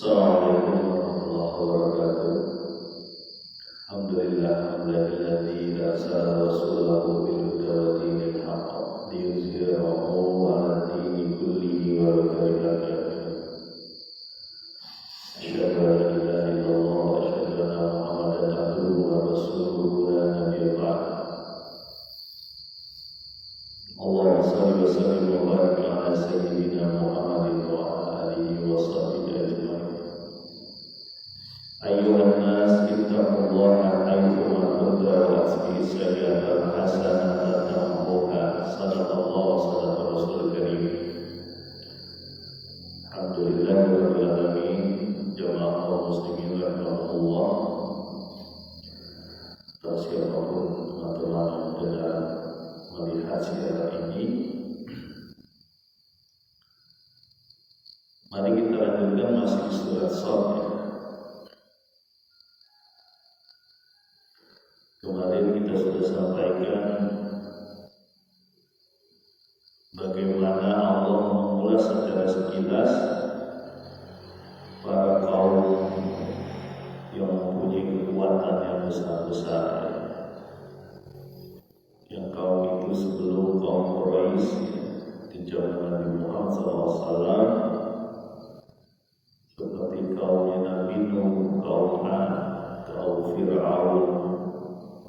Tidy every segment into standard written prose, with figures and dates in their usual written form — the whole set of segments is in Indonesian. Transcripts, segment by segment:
Assalamualaikum warahmatullahi wabarakatuh. Alhamdulillah alladzi arsala rasulahu bil huda wa dinil haqq liyuzhirahu 'ala dini kullihi wa law karihal kafirun. Asyhadu an la ilaha illallah wa asyhadu anna Muhammadan abduhu wa rasuluhu la nabiyya ba'dahu. Allahumma shalli wa sallim wa barik 'ala sayyidina Muhammadin wa 'ala alihi wa sahbihi ajma'in. Ayyuhan nas ittaqullaha haitsu kuntum wa asbihi sayyi'atal hasanata tamhuha. Sadaqallahu sadaqar rasul karim. Alhamdulillahirabbil alamin. Jamaah kaum muslimin rahimahullah. Siapapun teman-teman yang sedang melihat siaran ini, mari kita lanjutkan masih surat Shad. Kemarin kita sudah sampaikan bagaimana Allah mengulas secara sekilas para kaum yang mempunyai kekuatan yang besar-besar. Yang kaum itu sebelum kaum Quraisy di zaman Nabi Muhammad SAW, seperti kaumnya Nabi Nuh, kaum Ad, kaum Fir'aun,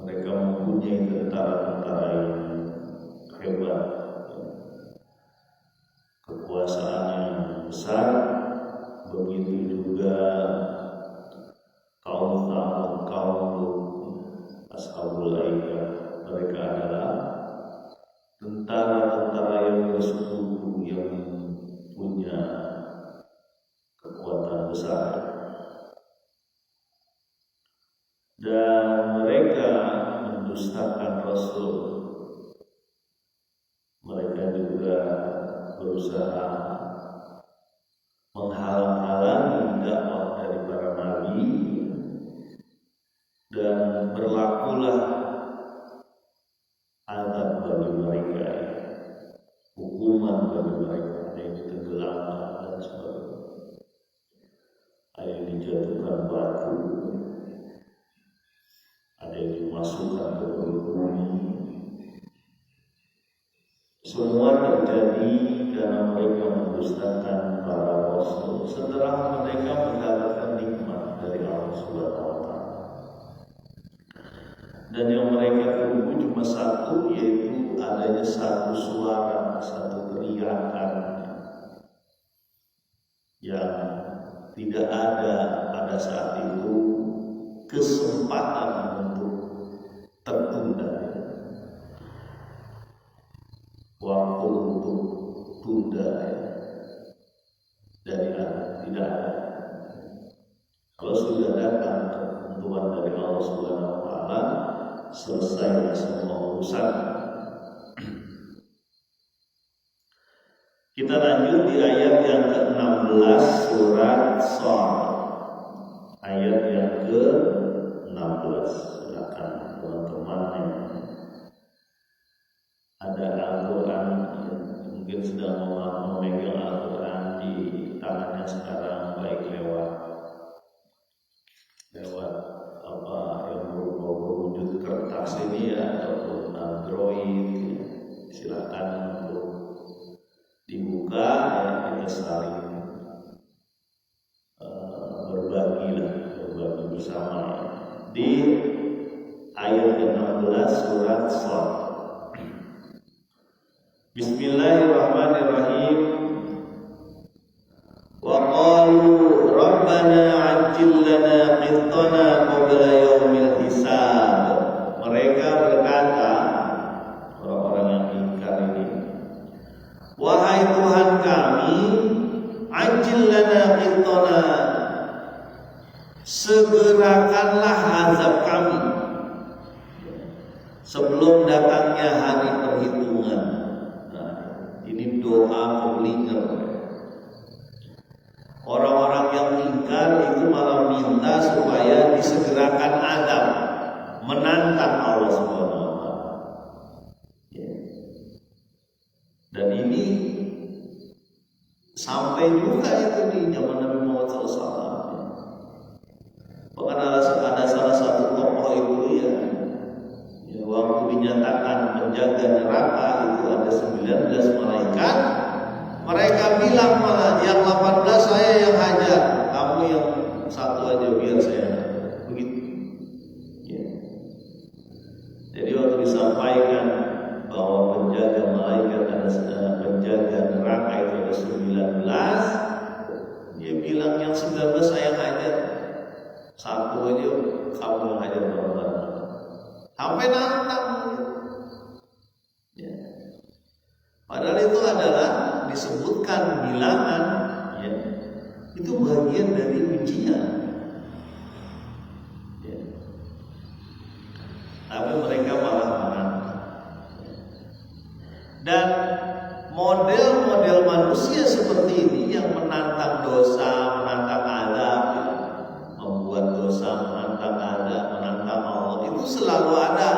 mereka mempunyai tentara-tentara yang hebat, kekuasaan yang besar. Begitu juga kaum Thamud, kaum Lut, Ashabul Aikah, mereka adalah tentara-tentara yang bersekutu yang punya kekuatan besar. Dan mereka mendustakan Rasul. Mereka juga berusaha menghalang-halangi dakwah dari para nabi, dan berlakulah azab bagi mereka, hukuman bagi mereka, ada yang ditenggelamkan dan sebagainya, ada yang dijatuhkan batu, ada yang dimasukkan ke bumi. Semua terjadi karena mereka mendustakan para rasul setelah mereka mendapatkan nikmat dari Allah Subhanahu wa Ta'ala. Dan yang mereka tunggu cuma satu, yaitu adanya satu suara, satu teriakan yang tidak ada pada saat itu kesempatan untuk tertunda, waktu untuk tunda dari Allah tidak ada. Kalau sudah datang ketentuan dari Allah Subhanahu wa Ta'ala, selesai semua urusan. Kita lanjut di ayat yang ke-16 surat Shad. Ayat yang ke-16. Silakan teman-teman yang ada Al-Quran, mungkin sedang memegang Al-Quran di tangannya sekarang, baik lewat apa yang berwujud kertas ini ya, ataupun Android ya. Silakan untuk dibuka ya, kita saling berbagi bersama ya. Di ayat ke-16 surat Shad. Bismillahirrahmanirrahim. Wa qalu rabbana ajjil lana qittana qabla yaumil hisab. Mereka berkata, orang-orang yang ingkar ini, wahai Tuhan kami, ajjil lana qittana, segerakanlah azab kami sebelum datangnya hari perhitungan. Ini doa pemlinger. Orang-orang yang ingkar itu malah minta supaya disegerakan azab, menantang Allah Subhanahu wa Ta'ala. Dan ini sama sampai juga itu di zaman Nabi Muhammad SAW. Bahkan ada salah satu tokoh itu ya waktu dinyatakan penjaga neraka itu ada 19 malaikat, mereka bilang malah yang 18 saya yang hajar, kamu yang satu aja biar saya begitu. Ya. Jadi waktu disampaikan bahwa penjaga malaikat penjaga neraka itu ada 19, dia bilang yang 19 saya hajar, satu aja kamu yang hajar bareng-bareng. Sampai nantang. Ya. Padahal itu adalah disebutkan bilangan, ya. Itu bagian dari ujian. Ya. Tapi mereka malah menantang. Dan model-model manusia seperti ini yang menantang dosa, menantang azab, membuat dosa, menantang azab, menantang Allah, itu selalu ada.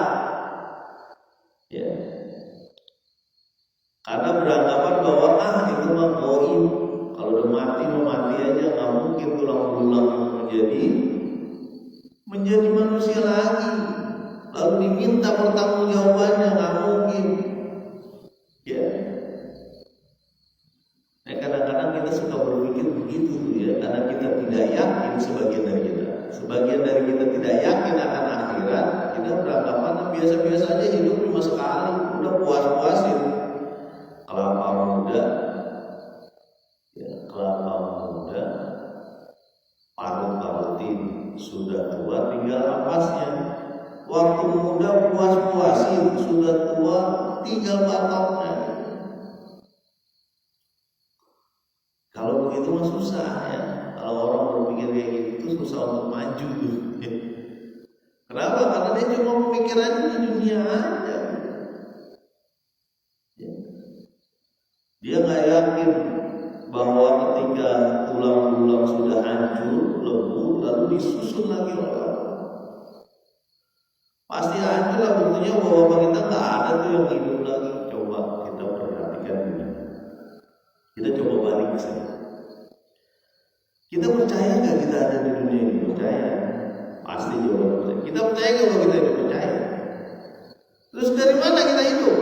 Ya. Karena beranggapan bahwa itu mah goib, kalau udah mati aja, nggak mungkin tulang belulang menjadi manusia lagi. Lalu diminta pertanggungjawabannya, nggak mungkin. Ya. Nah, kadang-kadang kita suka berpikir begitu ya, karena kita tidak yakin sebagian dari kita tidak yakin akan akhirat. Kita beranggapan biasa-biasa aja, hidup cuma sekali, udah puas-puasin. Kelapa muda, parut-parutin, sudah tua tinggal ampasnya. Waktu muda puas-puasin, sudah tua tinggal batoknya. Kalau begitu mah susah ya. Kalau orang berpikir kayak gitu susah untuk maju. Kenapa? Karena dia cuma pemikirannya di dunia aja. Dia nggak yakin bahwa ketika tulang-tulang sudah hancur, lebur, lalu disusun lagi oleh Allah. Pasti hancur lah, buktinya bahwa kita nggak ada tuh yang hidup lagi. Coba kita perhatikan ini. Kita coba balik ke sana. Kita percaya nggak kita ada di dunia ini? Percaya? Pasti jawaban percaya. Kita percaya nggak bahwa kita hidup? Percaya. Terus dari mana kita hidup?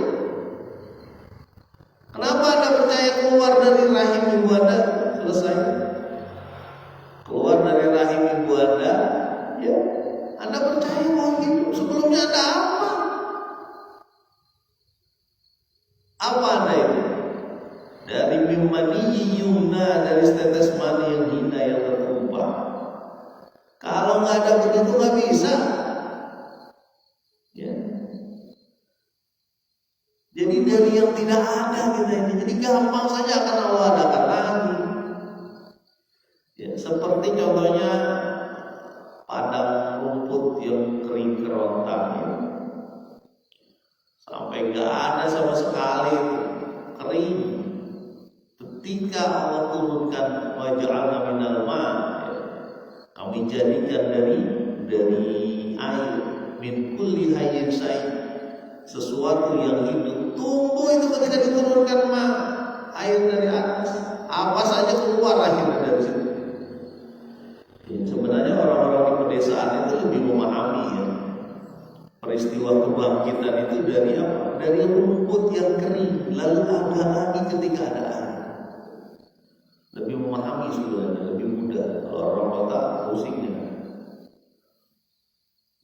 Kenapa Anda percaya keluar dari rahim ibu Anda? Selesai. Keluar dari rahim ibu Anda, ya. Anda percaya bahwa hidup. Sebelumnya Anda apa? Apa Anda itu? Dari mimani yumna, dari tetes mani yang hina yang tertumpah. Kalau nggak ada begitu nggak bisa. Ya. Jadi dari yang tidak ada kita ini, jadi gampang saja akan Allah adakan lagi. Ya, seperti contohnya padang rumput yang kering kerontang, ya. Sampai nggak ada sama sekali, kering. Ketika Allah turunkan waj'alna minal ma', kami jadikan dari air, min kulli hayyin sayy, sesuatu yang hidup tumbuh itu ketika diturunkan air dari atas, apa saja keluar akhirnya dari situ. Ya, sebenarnya orang-orang di pedesaan itu lebih memahami ya, peristiwa kebangkitan itu dari apa? Dari rumput yang kering, lalu ada lagi ketika ada air. Lebih memahami sebenarnya, lebih mudah. Kalau orang kota pusingnya.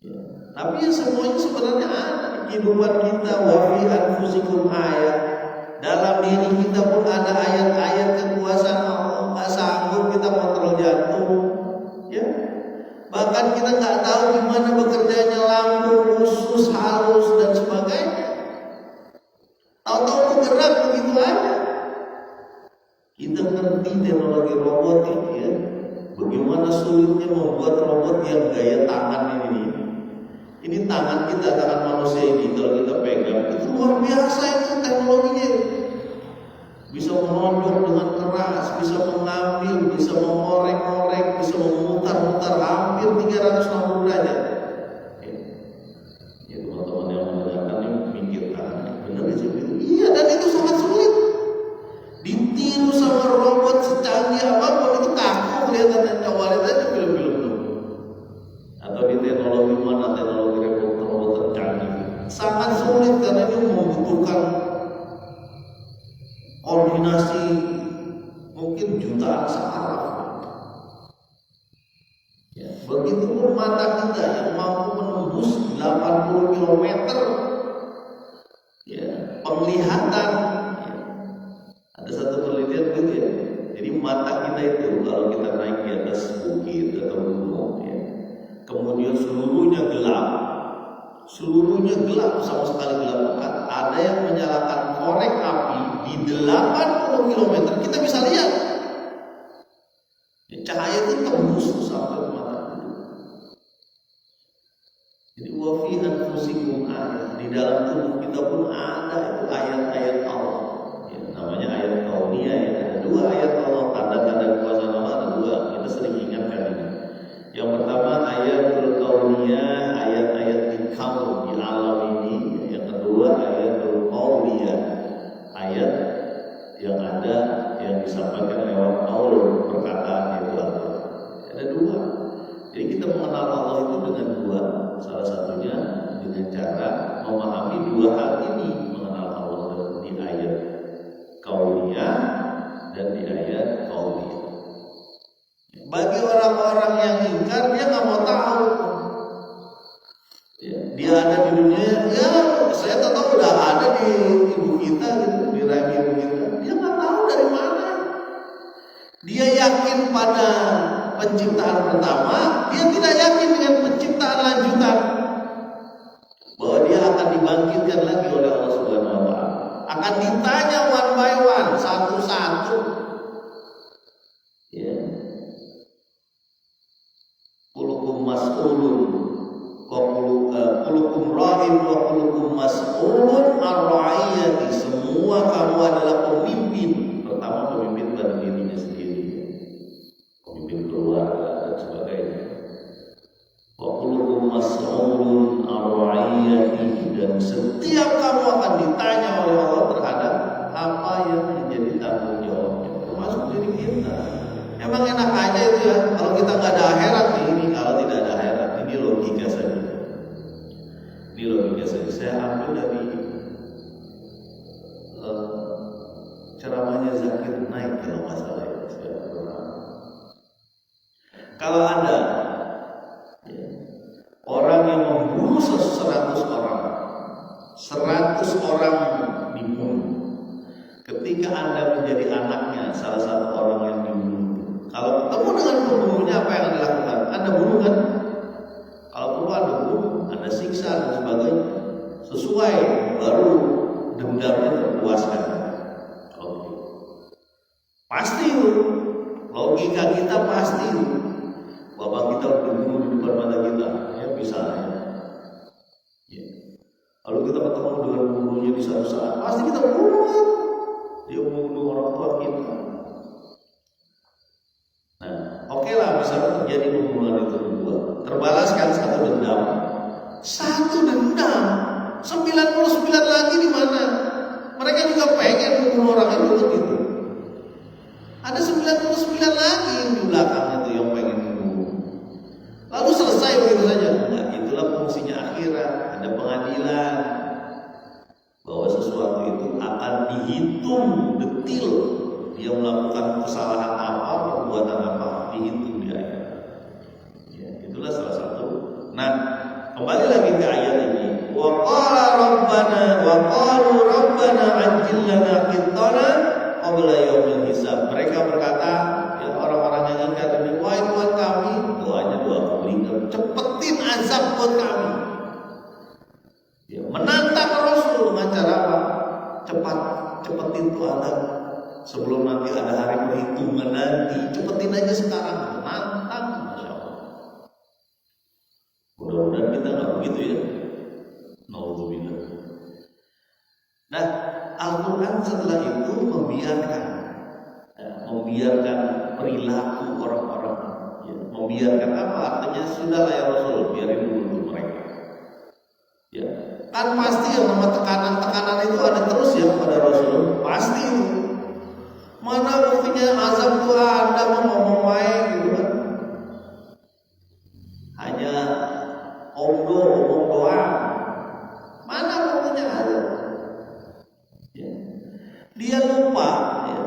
Ya. Tapi ya semuanya sebenarnya ada di kehidupan kita. Wa fi anfusikum ayat. Dalam diri kita pun ada ayat-ayat kekuasaan Allah. Nggak sanggup kita kontrol jantung. Ya. Bahkan kita nggak tahu gimana bekerjanya lampu, usus, halus dan sebagainya. Tahu-tahu bergerak begitu aja. Kita ngerti teknologi robotik ya. Bagaimana sulitnya membuat robot yang gaya tangan ini. Ini tangan kita, tangan manusia ini kalau kita pegang itu luar biasa itu teknologinya. Bisa menondok dengan keras, bisa mengambil, bisa mengorek-orek, bisa memutar-mutar hampir 360 derajat. Ya teman-teman yang mendengarkan ini mikirkan, benar sih itu? Iya, dan itu sangat sulit. Ditiru sama robot jutaan searaf. Ya, begitu pun mata kita yang mampu menembus 80 km ya, penglihatan. Ya. Ada satu penelitian gitu ya. Jadi mata kita itu kalau kita naik di atas bukit atau gunung ya, kemudian seluruhnya gelap sama sekali gelap pekat. Ada yang menyalakan korek api di 80 km, kita bisa lihat. Ya, cahaya itu tembus sampai ke mata. Jadi wa fi anfusikum ayat, di dalam tubuh kita pun ada itu ayat-ayat Allah. Ya, namanya ayat kauniyah ya. Ada dua ayat Allah, tanda-tanda kekuasaan Allah ada dua. Kita sering ingatkan ini. Yang pertama ayatul kauniyah, ayat-ayat di kaun di alam ini. Yang kedua ayatul qauliyah, ayat yang ada yang disampaikan lewat qaul, perkataan itu Allah. Ada dua. Jadi kita mengenal Allah itu dengan dua. Salah satunya dengan cara memahami dua hal ini, mengenal Allah di ayat kauniyah dan di ayat qauliyah. Bagi orang-orang yang ingkar, dia nggak mau tahu. Ya, dia ada di dunia, ya saya tahu udah ada di ibu kita, gitu, di rahim ibu kita. Dia nggak tahu dari mana. Dia yakin pada penciptaan pertama, dia tidak yakin dengan penciptaan lanjutan. Bahwa dia akan dibangkitkan lagi oleh Allah Subhanahu wa taala. Akan ditanya one by one, satu-satu. Ya. Kulukum mas'ulun kulukum ra'in wa kulukum mas'ulun ar-ra'iyati. Semua kamu adalah pemimpin. Pertama pemimpin pada dirinya sendiri, pemimpin keluarga dan sebagainya. Wa kulukum mas'ulun ar-ra'iyati, dan setiap kamu akan ditanya oleh Allah terhadap apa yang menjadi tanggung jawabnya, termasuk diri kita. Emang enak aja itu ya, kalau kita nggak ada akhirat ini, kalau tidak ada akhirat ini logika saja. Ini logika saja. Saya ambil dari ceramahnya Zakir Naik kalau nggak salah ya. Kalau ada ya, orang yang membunuh 100 orang, 100 orang dibunuh. Ketika Anda menjadi anaknya salah satu orang yang dibunuh, kalau ketemu dengan pembunuhnya, apa yang Anda lakukan? Anda bunuh kan? Kalau perlu Anda bunuh, Anda siksa dan sebagainya. Sesuai, baru dendamnya terpuaskan. Oke. Pasti itu. Logika kita pasti itu. Bapak kita dibunuh di depan mata kita, ya misalnya. Ya. Lalu kita ketemu dengan pembunuhnya di satu saat, pasti kita bunuh kan? Dia membunuh orang tua kita. Nah, oke lah, misalnya terjadi pembunuhan itu dua, terbalaskan satu dendam. 99 lagi di mana? Mereka juga pengen membunuh orang itu begitu. Ada 99 lagi di belakangnya tuh yang pengen membunuh. Lalu selesai begitu saja. Nah, itulah fungsinya akhirat. Ada pengadilan bahwa sesuatu itu akan dihitung detil. Dia melakukan kesalahan apa, perbuatan apa, dihitung di akhirat. Ya, itulah salah satu. Nah, kembali lagi ke ayat ini. Wa qalu rabbana ajjil lana qittana qabla yaumil hisab. Mereka berkata, ya orang-orang yang ingkar ini, wahai Tuhan kami, doanya doa pelingkar, cepetin azab buat kami. Ya, menantang Rasul dengan cara apa? Cepetin tuh azab sebelum nanti ada hari perhitungan nanti. Cepetin aja sekarang, nantang, masya Allah. Mudah-mudahan kita nggak begitu ya. Nauzubillah. Nah, Al-Quran setelah itu membiarkan perilaku orang-orang, ya, membiarkan apa? Artinya sudahlah ya Rasul, biarin dulu mereka. Ya, kan pasti yang nama tekanan itu ada terus ya pada Rasul, pasti itu. Mana buktinya azab Tuhan Anda mau ngomong wae gitu kan? Hanya omong doang. Mana buktinya ada? Ya. Dia lupa ya,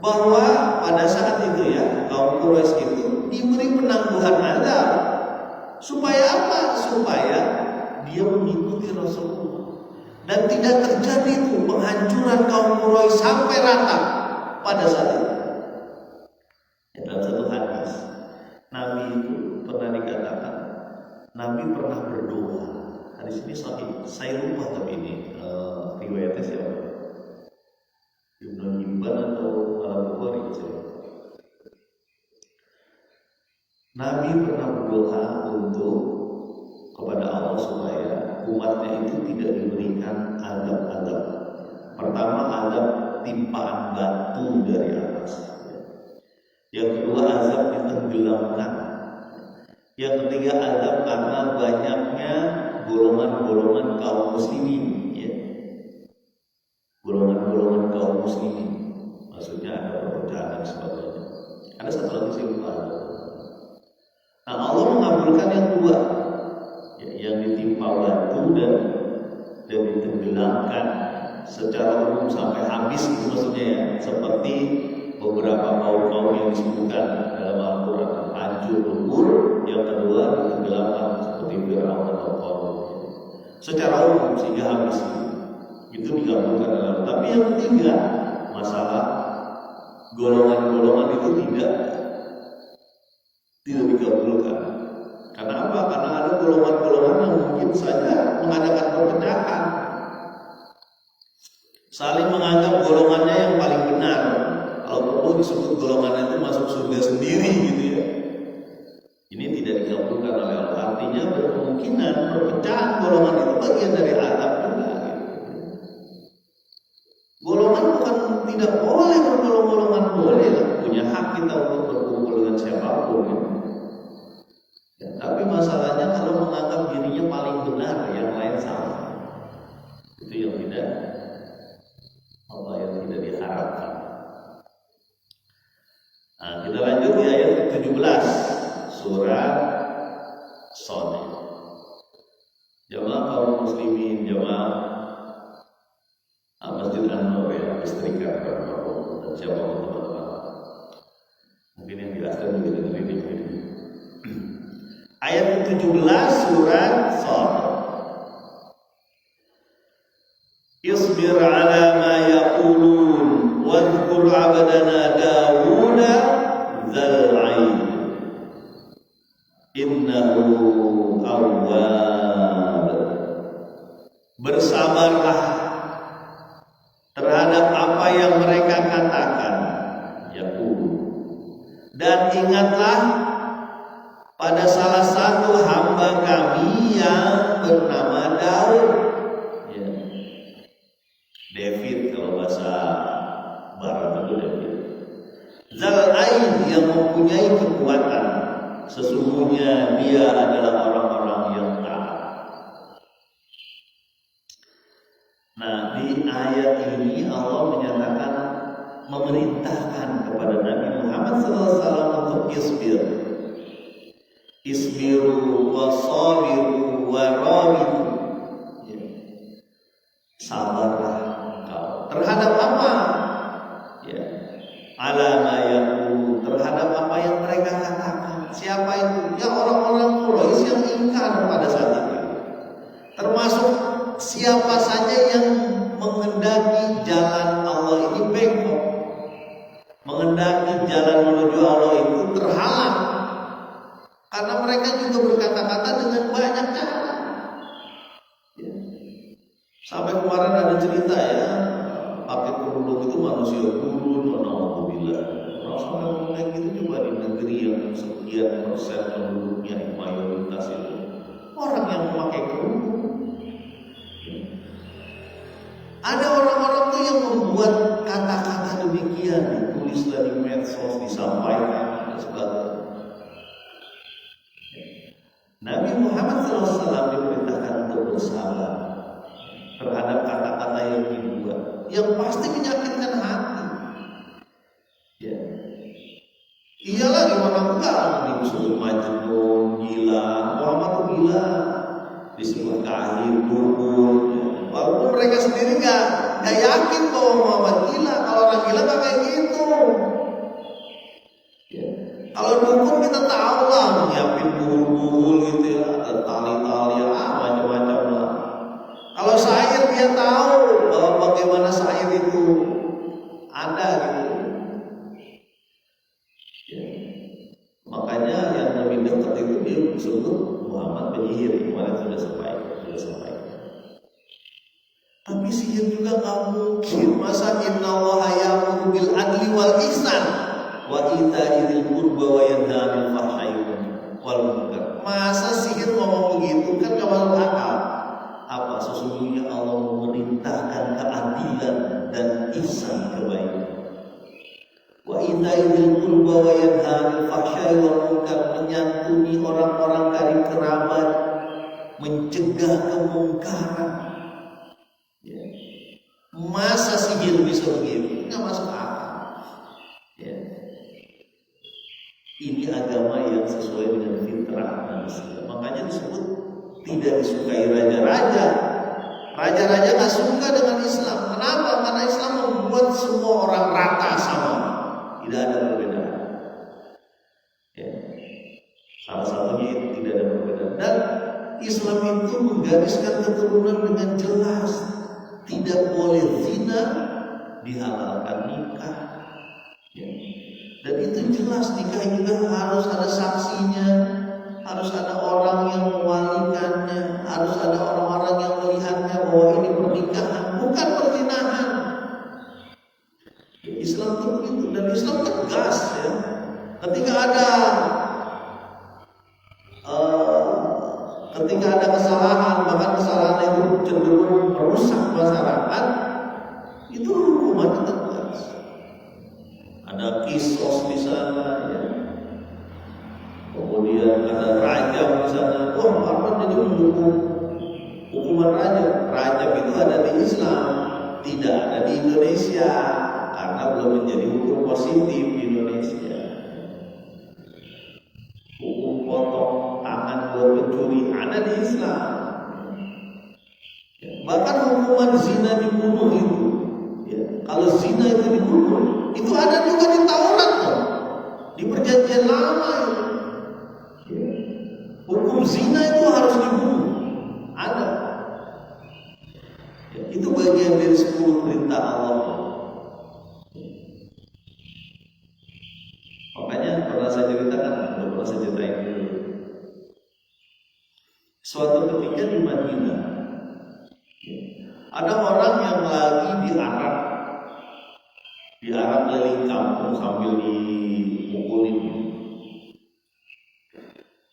bahwa pada saat itu ya, kaum Quraisy itu diberi penangguhan azab. Supaya apa? Supaya dia mengikuti Rasulullah. Dan tidak terjadi itu penghancuran kaum Quraisy sampai rata pada saat itu. Dalam satu hadis, Nabi itu pernah dikatakan, Nabi pernah berdoa. Hadis ini sahih. Saya lupa tapi ini riwayatnya siapa? Ibnu Hibban atau Al-Bukhari. Nabi pernah berdoa untuk kepada Allah supaya umatnya itu tidak diberikan azab-azab. Pertama, azab timpaan batu dari atas. Yang kedua, azab ditenggelamkan. Yang ketiga, azab karena banyaknya golongan-golongan kaum muslimin, ya. Golongan-golongan kaum muslimin. Maksudnya ada perpecahan dan sebagainya. Ada satu lagi saya lupa. Nah, Allah mengabulkan yang dua, ya, yang ditimpa batu dan ditenggelamkan secara umum sampai habis, itu maksudnya ya, seperti beberapa kaum yang disebutkan dalam Al-Quran, hancur lebur. Yang kedua, ditenggelamkan seperti Fir'aun atau Qarun. Secara umum sehingga habis itu dikabulkan dalam. Tapi yang ketiga, masalah golongan-golongan itu tidak dikabulkan. Karena apa? Karena ada golongan-golongan yang mungkin saja mengadakan perpecahan, saling menganggap golongannya yang paling benar. Kalau perlu disebut golongannya itu masuk surga sendiri gitu ya. Ini tidak dikabulkan oleh Allah. Artinya berkemungkinan perpecahan golongan itu bagian dari azab juga gitu. Golongan bukan tidak boleh, bergolong-golongan boleh lah. Punya hak kita untuk berkumpul dengan siapapun ya. Ya, tapi masalahnya kalau menganggap dirinya paling benar, yang lain salah, itu yang tidak diharapkan. Nah, kita lanjut di ayat 17 surat Shad. Jamaah kaum muslimin, jamaah Masjid An-Nur ya, istrikan dan siapa teman-teman. Mungkin yang dijelaskan juga dari ini. Ayat 17 surat Shad. Isbir ala ma yaqulun wadhkur abdana Dawud dzal 'ain innahu awwab. Bersabarlah terhadap apa yang mereka katakan, yaqul, dan ingatlah pada salah satu hamba kami yang bernama Daud, ya. David kalau bahasa Barat itu David. Zal-Ain, yang mempunyai kekuatan. Sesungguhnya dia adalah orang-orang yang taat. Nah, di ayat ini Allah menyatakan, memerintahkan kepada Nabi Muhammad SAW untuk isbir. Isbiru wa sabiru wa rabitu, ya. Sabarlah engkau terhadap apa? Ya, ala ma yaqulu, terhadap apa yang mereka katakan. Siapa itu? Ya, orang-orang Quraisy yang ingkar pada saat itu. Termasuk siapa saja yang menghendaki jalan Allah ini bengkok, menghendaki jalan menuju Allah itu terhalang. Karena mereka juga berkata-kata dengan banyak cara. Ya. Sampai kemarin ada cerita ya, pakai kerudung itu manusia gurun, alhamdulillah. Orang sampai ngomong kayak gitu, coba di negeri yang sekian persen penduduknya mayoritas itu orang yang memakai kerudung. Ya. Ada orang-orang tuh yang membuat kata-kata demikian, ditulislah di medsos, disampaikan dan sebagainya. Nabi Muhammad SAW diperintahkan untuk bersabar terhadap kata-kata yang dibuat, yang pasti menyakitkan hati. Ya, iyalah, gimana enggak disebut majnun, gila, Muhammad itu gila, disebut kahir, dukun. Ya. Walaupun mereka sendiri nggak yakin bahwa Muhammad gila. Kalau orang gila nggak kayak gitu. Kalau dukun kita tahu lah, nyiapin buhul-buhul gitu ya, ada tali-tali macam-macam lah. Kalau syair dia tahu bahwa bagaimana syair itu ada gitu. Ya. Makanya yang lebih dekat itu dia disebut Muhammad penyihir, kemarin sudah sampai. Tapi sihir juga nggak mungkin. Masa innallaha ya'muru bil adli wal ihsan wa ita'i dzil qurba wa yanha 'anil fahsya'i wal munkar. Masa sihir ngomong begitu kan nggak masuk akal. Apa sesungguhnya Allah memerintahkan keadilan dan ihsan kebaikan. Wa ita'i dzil qurba wa yanha 'anil fahsya'i wal munkar, menyantuni orang-orang karib kerabat, mencegah kemungkaran. Ya. Masa sihir bisa begitu? Nggak masuk akal. Ya. Ini agama yang sesuai dengan fitrah manusia. Makanya disebut tidak disukai raja-raja. Raja-raja nggak suka dengan Islam. Kenapa? Karena Islam membuat semua orang rata sama, tidak ada perbedaan. Ya. Salah satunya itu tidak ada perbedaan. Dan Islam itu menggariskan keturunan dengan jelas. Tidak boleh zina, dihalalkan nikah. Ya. Dan itu jelas, nikah juga harus ada saksinya, harus ada orang yang mewalikannya, harus ada orang-orang yang melihatnya bahwa ini pernikahan, bukan perzinahan. Islam itu begitu, dan Islam tegas ya. Ketika ada kesalahan, bahkan kesalahan itu cenderung merusak masyarakat, itu hukumannya tegas. Ada kisos di sana ya. Kemudian ada rajam di sana. Wah, apa jadi mendukung hukuman rajam? Rajam itu ada di Islam, tidak ada di Indonesia karena belum menjadi hukum positif di Indonesia. Hukum potong tangan buat pencuri ada di Islam. Ya, bahkan hukuman zina dibunuh itu, ya, kalau zina itu dibunuh, itu ada juga di Taurat loh, di Perjanjian Lama itu. Ya, hukum zina itu harus dibunuh, ada. Ya, itu bagian dari 10 perintah Allah. Makanya pernah saya ceritakan, pernah saya ceritain dulu. Suatu ketika di Madinah, ada orang yang lagi di Arab keliling kampung sambil dipukulin.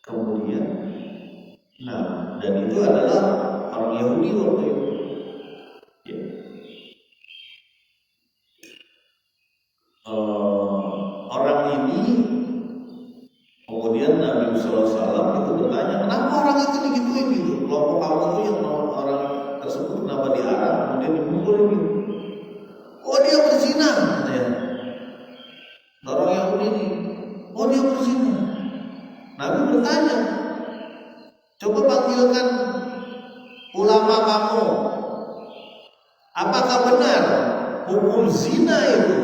Kemudian, dan itu adalah orang Yahudi waktu itu. Ya. Orang ini, kemudian Nabi SAW itu bertanya, kenapa orang itu digituin gitu? Kelompok kamu itu yang orang tersebut kenapa diarah, kemudian dipukulin gitu? Oh, dia berzina, katanya. Orang Yahudi ini, oh dia berzina. Nabi bertanya, coba panggilkan ulama kamu, apakah benar hukum zina itu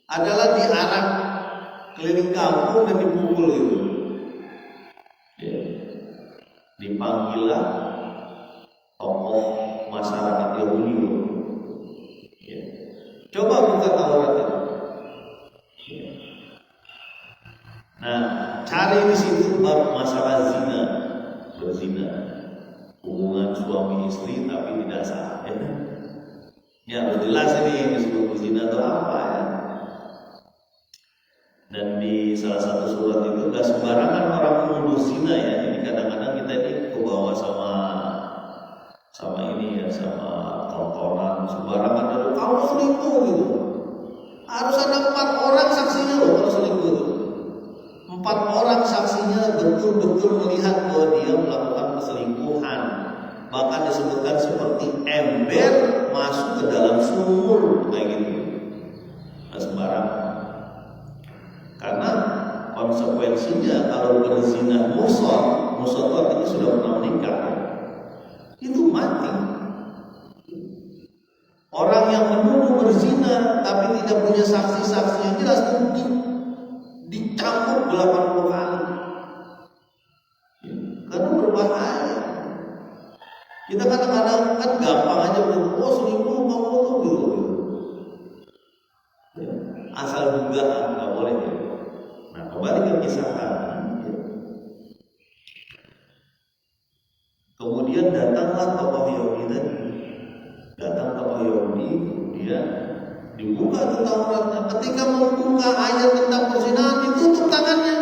adalah diarak keliling kampung dan dipukul itu? Ya. Dipanggillah tokoh masyarakat Yahudi. Ya. Coba buka Taurat itu. Ya. Nah, cari di situ bab masalah zina, berzina, hubungan suami istri tapi tidak sah. Ya, jelas ini disebut zina itu apa ya? Dan di salah satu surat itu gak sembarangan orang menuduh zina ya. Jadi kadang-kadang kita ini kebawa sama ini ya, sama tontonan sembarangan. Dan kamu selingkuh gitu. Harus ada 4 orang saksinya loh kalau selingkuh itu. 4 orang saksinya betul-betul melihat bahwa dia melakukan perselingkuhan. Bahkan disebutkan seperti ember masuk ke dalam sumur kayak gitu. Gak sembarangan. Karena konsekuensinya kalau berzina musuh itu artinya sudah pernah menikah, itu mati. Orang yang menuduh berzina tapi tidak punya saksi-saksi yang jelas itu ada kan gampang aja begitu. Oh selingkuh kamu tuh gitu. Ya, asal dugaan nggak boleh ya. Nah kembali ke kisah tadi. Kemudian datanglah tokoh Yahudi tadi. Datang tokoh Yahudi, kemudian dibuka tuh Tauratnya. Ketika membuka ayat tentang perzinahan, ditutup tangannya.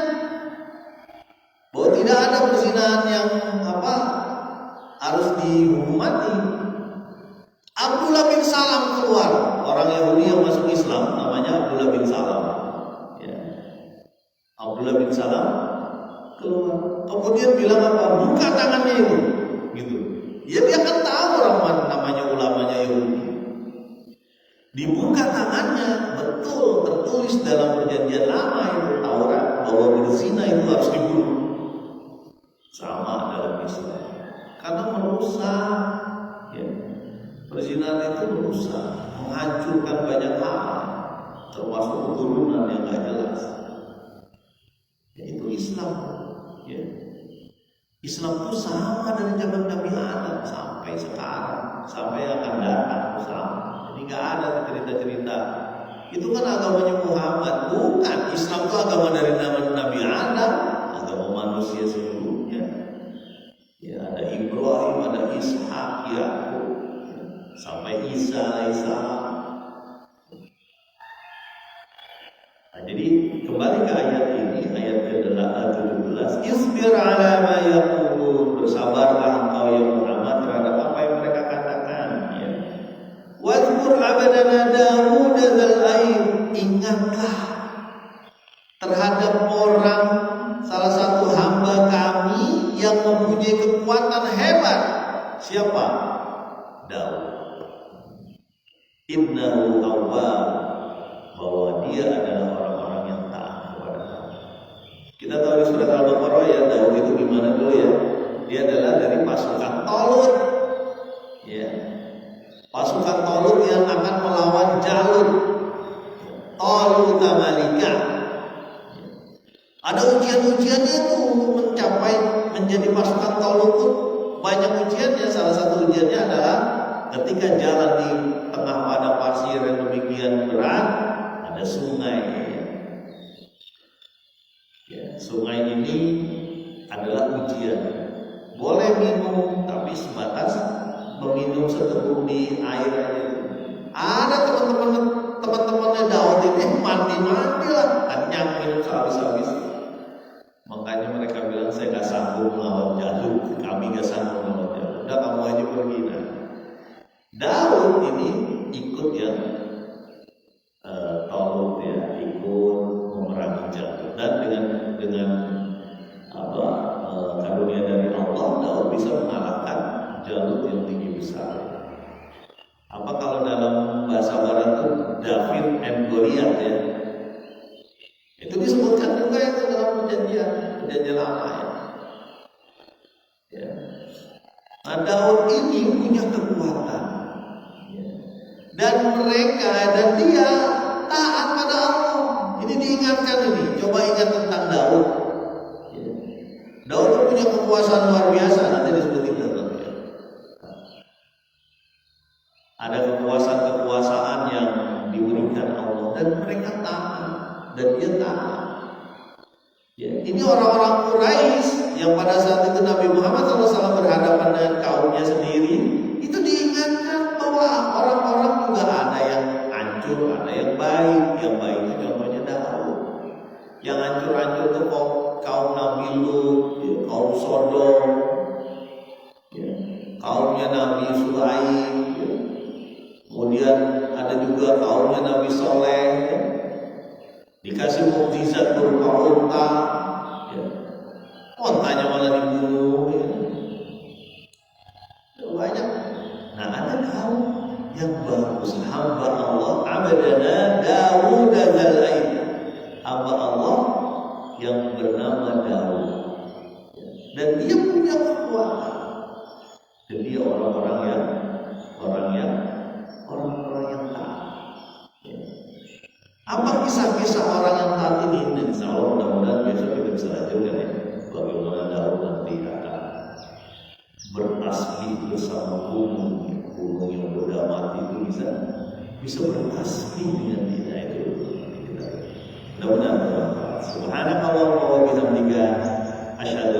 Bahwa tidak ada perzinahan yang harus dihukum mati. Abdullah bin Salam keluar, orang Yahudi yang masuk Islam, namanya Abdullah bin Salam. Ya. Abdullah bin Salam keluar, kemudian bilang apa? Buka tangannya itu, gitu. Ya dia kan tahu orang namanya ulamanya Yahudi. Dibuka tangannya, betul tertulis dalam perjanjian lama itu Taurat bahwa berzina itu harus dibunuh. Sama dalam Islam. Karena merusak, ya. Perzinahan itu merusak, menghancurkan banyak hal, termasuk keturunan yang gak jelas. Ya, itu Islam, ya. Islam itu sama dari zaman Nabi Adam sampai sekarang, sampai akan datang sama. Jadi nggak ada cerita-cerita. Itu kan agamanya Muhammad, bukan. Islam itu agama dari Nabi Adam, agama manusia sebelumnya. Ya, ada Ibrahim, ada Ishak, Yakub, sampai Isa alaihissalam. Nah, jadi kembali ke ayat ini, ayat ke-17. Isbir ala ma yaqulun, bersabarlah engkau ya Muhammad terhadap apa yang mereka katakan. Ya. Wazkur abdana Dawud dzal aib, ingatlah terhadap orang salah satu hamba kami yang mempunyai kekuatan hebat. Siapa? Daud. Innahu awwab, bahwa dia adalah orang-orang yang taat kepada Allah. Kita tahu di surat Al-Baqarah ya, Daud itu gimana dulu ya? Dia adalah dari pasukan Talut. Ya. Pasukan Talut yang akan melawan Jalut. Talut Malika. Ada ujian-ujiannya itu untuk mencapai menjadi pasukan Talut itu banyak ujiannya. Salah satu ujiannya adalah ketika jalan di tengah padang pasir yang demikian berat, ada sungai. Ya, sungai ini adalah ujian. Boleh minum, tapi sebatas meminum seteguk di air aja. Ada teman-temannya Daud ini mandi lah, kenyang minum sehabis-habis. Makanya mereka bilang, saya gak sanggup melawan Jalut, kami gak sanggup melawan Jalut. Udah kamu aja pergi. Daud ini ikut ya, Talut ya, ikut memerangi Jalut, dan dengan karunia dari Allah, Daud bisa mengalahkan Jalut yang tinggi besar. Apa kalau dalam bahasa Barat itu David and Goliath ya? Itu disebutkan juga itu dalam perjanjian lama ya. Ya. Nah, Daud ini punya kekuatan. Dan mereka dan dia taat pada Allah. Ini diingatkan ini. Coba ingat tentang Daud. Daud itu punya kekuasaan luar biasa. Nanti disebutin dalam ya. Ada kekuasaan yang diberikan Allah dan mereka taat dan dia taat. Ya, ini orang-orang Quraisy yang pada saat itu Nabi Muhammad SAW berhadapan dengan kaumnya sendiri, itu diingatkan bahwa orang-orang juga ada yang hancur, ada yang baik. Yang baik itu contohnya Daud. Yang hancur-hancur itu kaum Nabi Lut, ya, kaum Sodom, ya, kaumnya Nabi Sulaim, ya. Kemudian ada juga kaumnya Nabi Soleh, ya. Dikasih mukjizat berupa unta, ya. Untanya malah dibunuh, ya. Banyak. Nah, ada kaum yang bagus, hamba Allah, abdana Dawud dzal aib, hamba Allah yang bernama Daud, dan dia punya kekuatan, dan dia orang-orang yang taat. Apa kisah-kisah orang yang taat ini? Dan insya Allah mudah-mudahan besok kita bisa lanjutkan ya, bagaimana Daud nanti akan bertasbih bersama gunung. Gunung yang udah mati itu bisa bertasbih dengan dia itu. Mudah-mudahan bermanfaat. Subhanallah wa bihamdika asyhadu